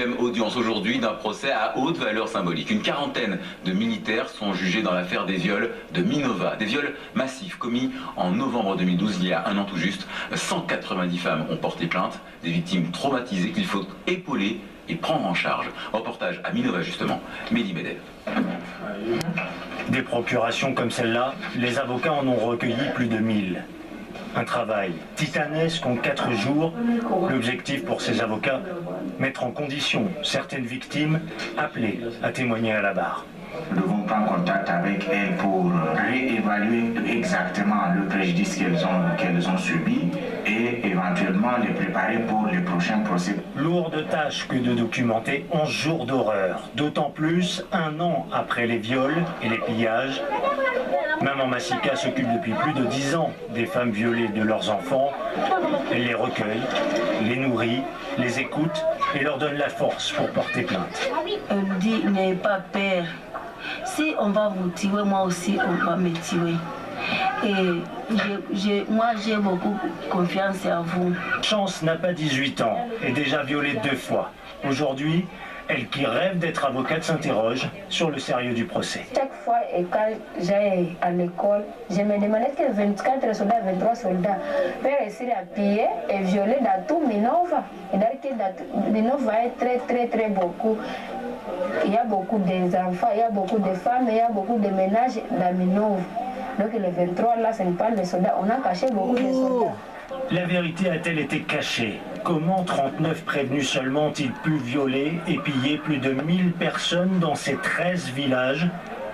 Deuxième audience aujourd'hui d'un procès à haute valeur symbolique. Une quarantaine de militaires sont jugés dans l'affaire des viols de Minova. Des viols massifs commis en novembre 2012, il y a un an tout juste. 190 femmes ont porté plainte, des victimes traumatisées qu'il faut épauler et prendre en charge. Reportage à Minova justement, Mehdi Medel. Des procurations comme celle-là, les avocats en ont recueilli plus de 1000. Un travail titanesque en 4 jours. L'objectif pour ces avocats, mettre en condition certaines victimes appelées à témoigner à la barre. Nous devons prendre contact avec elles pour réévaluer exactement le préjudice qu'elles ont subi et éventuellement les préparer pour les prochains procès. Lourde tâche que de documenter 11 jours d'horreur, d'autant plus un an après les viols et les pillages. Maman Massika s'occupe depuis plus de 10 ans des femmes violées de leurs enfants. Elle les recueille, les nourrit, les écoute et leur donne la force pour porter plainte. Elle dit, n'ayez pas peur. Si on va vous tuer, moi aussi on va me tuer. Et moi j'ai beaucoup confiance en vous. Chance n'a pas 18 ans, est déjà violée 2 fois. Aujourd'hui, elle qui rêve d'être avocate s'interroge sur le sérieux du procès. Chaque fois, et quand j'allais à l'école, je me demandais que 24 soldats, 23 soldats peuvent réussir à piller et violer dans tout Minova. Et que Minova est très beaucoup. Il y a beaucoup d'enfants, il y a beaucoup de femmes, il y a beaucoup de ménages dans Minova. Donc les 23 là, ce n'est pas les soldats. On a caché beaucoup de soldats. La vérité a-t-elle été cachée? Comment 39 prévenus seulement ont-ils pu violer et piller plus de 1000 personnes dans ces 13 villages?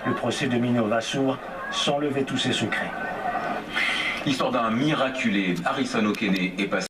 Le procès de Minova s'ouvre sans lever tous ses secrets. L'histoire d'un miraculé, Harrison Okene est passé